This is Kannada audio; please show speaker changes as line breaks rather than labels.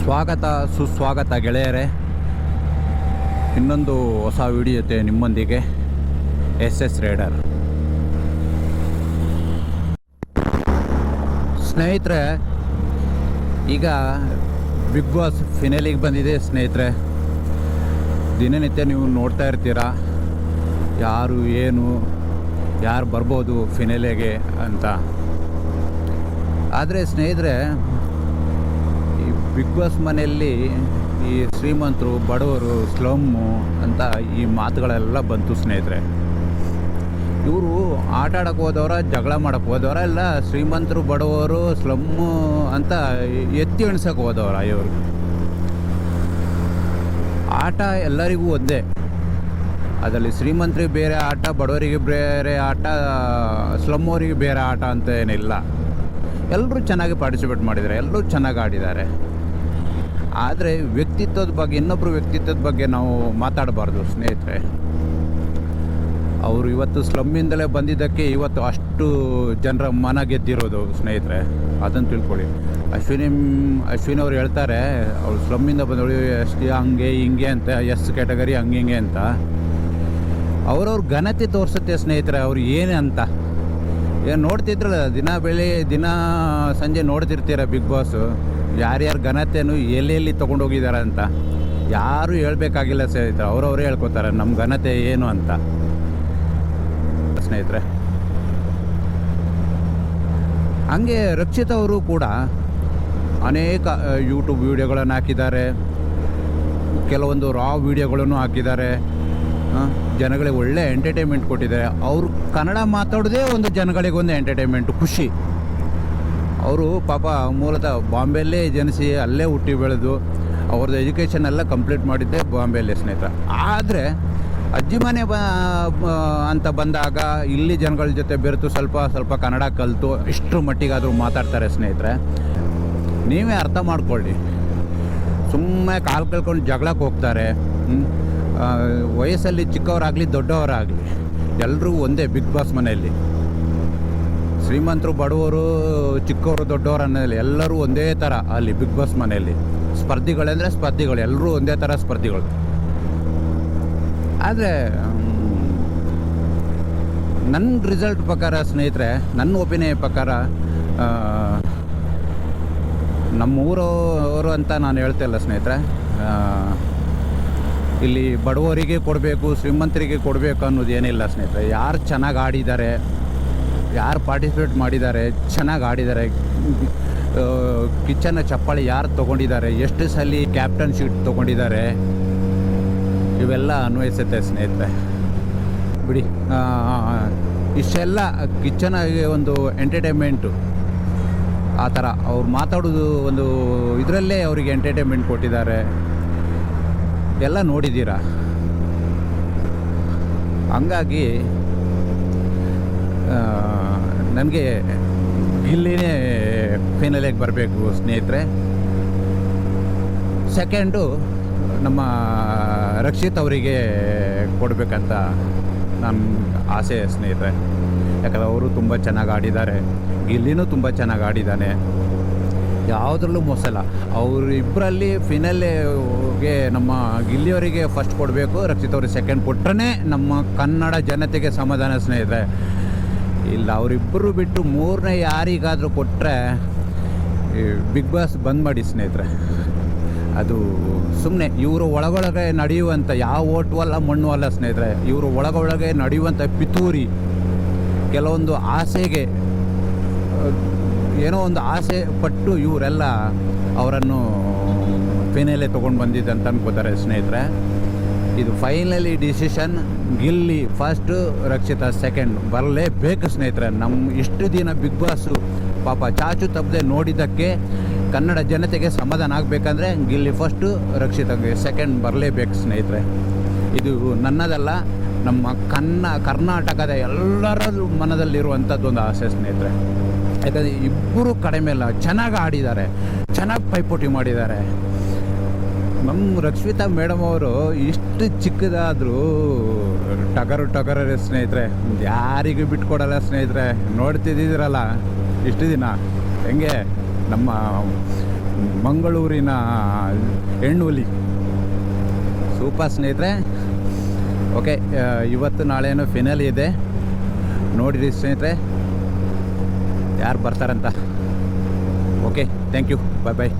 ಸ್ವಾಗತ ಸುಸ್ವಾಗತ ಗೆಳೆಯರೇ. ಇನ್ನೊಂದು ಹೊಸ ವಿಡಿಯೋ ಜೊತೆ ನಿಮ್ಮೊಂದಿಗೆ ಎಸ್ ರೈಡರ್. ಸ್ನೇಹಿತರೆ, ಈಗ ಬಿಗ್ ಬಾಸ್ ಫಿನಾಲಿಗೆ ಬಂದಿದೆ ಸ್ನೇಹಿತರೆ. ದಿನನಿತ್ಯ ನೀವು ನೋಡ್ತಾ ಇರ್ತೀರಾ ಯಾರು ಏನು ಯಾರು ಬರ್ಬೋದು ಫಿನಾಲಿಗೆ ಅಂತ. ಆದರೆ ಸ್ನೇಹಿತರೆ, ಈ ಬಿಗ್ ಬಾಸ್ ಮನೆಯಲ್ಲಿ ಈ ಶ್ರೀಮಂತರು ಬಡವರು ಸ್ಲಮ್ಮು ಅಂತ ಈ ಮಾತುಗಳೆಲ್ಲ ಬಂತು ಸ್ನೇಹಿತರೆ. ಇವರು ಆಟ ಆಡೋಕ್ಕೆ ಹೋದವರ ಜಗಳ ಮಾಡೋಕ್ಕೆ ಹೋದವರ ಎಲ್ಲ ಶ್ರೀಮಂತರು ಬಡವರು ಸ್ಲಮ್ಮು ಅಂತ ಎತ್ತಿ ಎಣ್ಸೋಕೆ ಹೋದವರ. ಇವರು ಆಟ ಎಲ್ಲರಿಗೂ ಒಂದೇ. ಅದರಲ್ಲಿ ಶ್ರೀಮಂತರಿಗೆ ಬೇರೆ ಆಟ, ಬಡವರಿಗೆ ಬೇರೆ ಆಟ, ಸ್ಲಮ್ಮವರಿಗೆ ಬೇರೆ ಆಟ ಅಂತ ಏನಿಲ್ಲ. ಎಲ್ಲರೂ ಚೆನ್ನಾಗಿ ಪಾರ್ಟಿಸಿಪೇಟ್ ಮಾಡಿದ್ದಾರೆ, ಎಲ್ಲರೂ ಚೆನ್ನಾಗಿ ಆಡಿದ್ದಾರೆ. ಆದರೆ ವ್ಯಕ್ತಿತ್ವದ ಬಗ್ಗೆ, ಇನ್ನೊಬ್ಬರು ವ್ಯಕ್ತಿತ್ವದ ಬಗ್ಗೆ ನಾವು ಮಾತಾಡಬಾರ್ದು ಸ್ನೇಹಿತರೆ. ಅವರು ಇವತ್ತು ಸ್ಲಮ್ಮಿಂದಲೇ ಬಂದಿದ್ದಕ್ಕೆ ಇವತ್ತು ಅಷ್ಟು ಜನರ ಮನ ಗೆದ್ದಿರೋದು ಸ್ನೇಹಿತರೆ, ಅದನ್ನು ತಿಳ್ಕೊಳ್ಳಿ. ಅಶ್ವಿನಿ ಅವ್ರು ಹೇಳ್ತಾರೆ ಅವ್ರು ಸ್ಲಮ್ಮಿಂದ ಬಂದವಳು ಎಷ್ಟು ಹಂಗೆ ಹಿಂಗೆ ಅಂತ, ಎಸ್ ಕ್ಯಾಟಗರಿ ಹಂಗೆ ಹಿಂಗೆ ಅಂತ. ಅವ್ರವ್ರ ಘನತೆ ತೋರಿಸುತ್ತೆ ಸ್ನೇಹಿತರೆ ಅವ್ರು ಏನು ಅಂತ. ಏನು ನೋಡ್ತಿದ್ರಲ್ಲ, ದಿನ ಸಂಜೆ ನೋಡ್ತಿರ್ತೀರ ಬಿಗ್ ಬಾಸು, ಯಾರ್ಯಾರ ಘನತೆಯೂ ಎಲ್ಲೆಲ್ಲಿ ತೊಗೊಂಡೋಗಿದ್ದಾರೆ ಅಂತ ಯಾರೂ ಹೇಳ್ಬೇಕಾಗಿಲ್ಲ ಸ್ನೇಹಿತರೆ. ಅವರವರೇ ಹೇಳ್ಕೊತಾರೆ ನಮ್ಮ ಘನತೆ ಏನು ಅಂತ ಸ್ನೇಹಿತರೆ. ಹಂಗೆ ರಕ್ಷಿತ್ ಅವರು ಕೂಡ ಅನೇಕ ಯೂಟ್ಯೂಬ್ ವೀಡಿಯೋಗಳನ್ನು ಹಾಕಿದ್ದಾರೆ, ಕೆಲವೊಂದು ರಾ ವೀಡಿಯೋಗಳನ್ನು ಹಾಕಿದ್ದಾರೆ. ಜನಗಳಿಗೆ ಒಳ್ಳೆ ಎಂಟರ್ಟೈನ್ಮೆಂಟ್ ಕೊಟ್ಟಿದ್ದಾರೆ. ಅವರು ಕನ್ನಡ ಮಾತಾಡೋದೇ ಒಂದು ಜನಗಳಿಗೊಂದು ಎಂಟರ್ಟೈನ್ಮೆಂಟು, ಖುಷಿ. ಅವರು ಪಾಪ ಮೂಲತಃ ಬಾಂಬೆಯಲ್ಲೇ ಜನಿಸಿ ಅಲ್ಲೇ ಹುಟ್ಟಿ ಬೆಳೆದು ಅವ್ರದ್ದು ಎಜುಕೇಷನ್ ಎಲ್ಲ ಕಂಪ್ಲೀಟ್ ಮಾಡಿದ್ದೆ ಬಾಂಬೆಯಲ್ಲೇ ಸ್ನೇಹಿತರೆ. ಆದರೆ ಅಜ್ಜಿ ಮನೆ ಅಂತ ಬಂದಾಗ ಇಲ್ಲಿ ಜನಗಳ ಜೊತೆ ಬೆರೆತು ಸ್ವಲ್ಪ ಕನ್ನಡ ಕಲಿತು ಇಷ್ಟರ ಮಟ್ಟಿಗಾದರೂ ಮಾತಾಡ್ತಾರೆ ಸ್ನೇಹಿತರೆ. ನೀವೇ ಅರ್ಥ ಮಾಡ್ಕೊಳ್ಳಿ. ಸುಮ್ಮನೆ ಕಾಲು ಕಳ್ಕೊಂಡು ಜಗಳಕ್ಕೆ ಹೋಗ್ತಾರೆ. ವಯಸ್ಸಲ್ಲಿ ಚಿಕ್ಕವರಾಗಲಿ ದೊಡ್ಡವರಾಗಲಿ ಎಲ್ಲರೂ ಒಂದೇ ಬಿಗ್ ಬಾಸ್ ಮನೆಯಲ್ಲಿ. ಶ್ರೀಮಂತರು ಬಡವರು ಚಿಕ್ಕವರು ದೊಡ್ಡವರು ಅನ್ನೋದಿಲ್ಲ, ಎಲ್ಲರೂ ಒಂದೇ ಥರ ಅಲ್ಲಿ ಬಿಗ್ ಬಾಸ್ ಮನೆಯಲ್ಲಿ. ಸ್ಪರ್ಧಿಗಳಂದರೆ ಸ್ಪರ್ಧಿಗಳು, ಎಲ್ಲರೂ ಒಂದೇ ಥರ ಸ್ಪರ್ಧಿಗಳು. ಆದರೆ ನನ್ನ ರಿಸಲ್ಟ್ ಪ್ರಕಾರ ಸ್ನೇಹಿತರೆ, ನನ್ನ ಒಪಿನಿಯನ್ ಪ್ರಕಾರ ನಮ್ಮೂರವರು ಅಂತ ನಾನು ಹೇಳ್ತಿಲ್ಲ ಸ್ನೇಹಿತರೆ. ಇಲ್ಲಿ ಬಡವರಿಗೆ ಕೊಡಬೇಕು, ಶ್ರೀಮಂತರಿಗೆ ಕೊಡಬೇಕು ಅನ್ನೋದು ಏನಿಲ್ಲ ಸ್ನೇಹಿತರೆ. ಯಾರು ಚೆನ್ನಾಗಿ ಆಡಿದ್ದಾರೆ, ಯಾರು ಪಾರ್ಟಿಸಿಪೇಟ್ ಮಾಡಿದ್ದಾರೆ, ಚೆನ್ನಾಗಿ ಆಡಿದ್ದಾರೆ, ಕಿಚ್ಚನ ಚಪ್ಪಾಳಿ ಯಾರು ತೊಗೊಂಡಿದ್ದಾರೆ, ಎಷ್ಟು ಸಲ ಕ್ಯಾಪ್ಟನ್ ಶೀಟ್ ತೊಗೊಂಡಿದ್ದಾರೆ, ಇವೆಲ್ಲ ಅನ್ವಯಿಸುತ್ತೆ ಸ್ನೇಹಿತರೆ. ಬಿಡಿ, ಇಷ್ಟೆಲ್ಲ ಕಿಚ್ಚನಿಗೆ ಒಂದು ಎಂಟರ್ಟೈನ್ಮೆಂಟು ಆ ಥರ ಅವ್ರು ಮಾತಾಡೋದು ಒಂದು ಇದರಲ್ಲೇ ಅವರಿಗೆ ಎಂಟರ್ಟೈನ್ಮೆಂಟ್ ಕೊಟ್ಟಿದ್ದಾರೆ, ಎಲ್ಲ ನೋಡಿದ್ದೀರಾ. ಹಂಗಾಗಿ ನನಗೆ ಗಿಲ್ಲಿನೇ ಫೈನಲಿಗೆ ಬರಬೇಕು ಸ್ನೇಹಿತರೆ. ಸೆಕೆಂಡು ನಮ್ಮ ರಕ್ಷಿತ್ ಅವರಿಗೆ ಕೊಡಬೇಕಂತ ನನ್ನ ಆಸೆ ಸ್ನೇಹಿತರೆ. ಯಾಕಂದರೆ ಅವರು ತುಂಬ ಚೆನ್ನಾಗಿ ಆಡಿದ್ದಾರೆ, ಗಿಲ್ಲಿನೂ ತುಂಬ ಚೆನ್ನಾಗಿ ಆಡಿದ್ದಾನೆ, ಯಾವುದ್ರಲ್ಲೂ ಮೋಸಲ್ಲ. ಅವರಿಬ್ಬರಲ್ಲಿ ಫಿನಾಲಿಗೆ ನಮ್ಮ ಗಿಲ್ಲಿಯವರಿಗೆ ಫಸ್ಟ್ ಕೊಡಬೇಕು, ರಕ್ಷಿತ್ ಅವ್ರಿಗೆ ಸೆಕೆಂಡ್ ಕೊಟ್ಟರೆ ನಮ್ಮ ಕನ್ನಡ ಜನತೆಗೆ ಸಮಾಧಾನ ಸ್ನೇಹಿತರೆ. ಇಲ್ಲ ಅವರಿಬ್ಬರು ಬಿಟ್ಟು ಮೂರನೇ ಯಾರಿಗಾದರೂ ಕೊಟ್ಟರೆ ಬಿಗ್ ಬಾಸ್ ಬಂದ್ ಮಾಡಿ ಸ್ನೇಹಿತರೆ. ಅದು ಸುಮ್ಮನೆ ಇವರು ಒಳಗೊಳಗೆ ನಡೆಯುವಂಥ ಯಾವ ಓಟು ಅಲ್ಲ ಮಣ್ಣು ಅಲ್ಲ ಸ್ನೇಹಿತರೆ. ಇವರು ಒಳಗೊಳಗೆ ನಡೆಯುವಂಥ ಪಿತೂರಿ, ಕೆಲವೊಂದು ಆಸೆಗೆ ಏನೋ ಒಂದು ಆಸೆ ಪಟ್ಟು ಇವರೆಲ್ಲ ಅವರನ್ನು ಫೈನಲೇ ತೊಗೊಂಡು ಬಂದಿದ್ದಂತ ಅನ್ಕೋತಾರೆ ಸ್ನೇಹಿತರೆ. ಇದು ಫೈನಲಿ ಡಿಸಿಷನ್ ಗಿಲ್ಲಿ ಫಸ್ಟು, ರಕ್ಷಿತ ಸೆಕೆಂಡ್ ಬರಲೇಬೇಕು ಸ್ನೇಹಿತರೆ. ನಮ್ಮ ಇಷ್ಟು ದಿನ ಬಿಗ್ ಬಾಸು ಪಾಪ ಚಾಚು ತಪ್ಪದೆ ನೋಡಿದ್ದಕ್ಕೆ ಕನ್ನಡ ಜನತೆಗೆ ಸಮಾಧಾನ ಆಗಬೇಕಂದ್ರೆ ಗಿಲ್ಲಿ ಫಸ್ಟು, ರಕ್ಷಿತಗೆ ಸೆಕೆಂಡ್ ಬರಲೇಬೇಕು ಸ್ನೇಹಿತರೆ. ಇದು ನನ್ನದಲ್ಲ, ನಮ್ಮ ಕರ್ನಾಟಕದ ಎಲ್ಲರ ಮನದಲ್ಲಿರುವಂಥದ್ದೊಂದು ಆಸೆ ಸ್ನೇಹಿತರೆ. ಯಾಕಂದರೆ ಇಬ್ಬರು ಕಡಿಮೆ ಇಲ್ಲ, ಚೆನ್ನಾಗಿ ಆಡಿದ್ದಾರೆ, ಚೆನ್ನಾಗಿ ಪೈಪೋಟಿ ಮಾಡಿದ್ದಾರೆ. ನಮ್ಮ ರಕ್ಷಿತಾ ಮೇಡಮ್ ಅವರು ಇಷ್ಟು ಚಿಕ್ಕದಾದರೂ ಟಗರು ಸ್ನೇಹಿತರೆ, ಯಾರಿಗೂ ಬಿಟ್ಕೊಡಲ್ಲ ಸ್ನೇಹಿತರೆ. ನೋಡ್ತಿದ್ದೀರಲ್ಲ ಇಷ್ಟು ದಿನ ಹೆಂಗೆ ನಮ್ಮ ಮಂಗಳೂರಿನ ಹೆಣ್ಣುಲಿ. ಸೂಪರ್ ಸ್ನೇಹಿತರೆ. ಓಕೆ, ಇವತ್ತು ನಾಳೆನೋ ಫಿನಲ್ ಇದೆ, ನೋಡಿರಿ ಸ್ನೇಹಿತರೆ ಯಾರು ಬರ್ತಾರಂತ. Okay, thank you, bye bye.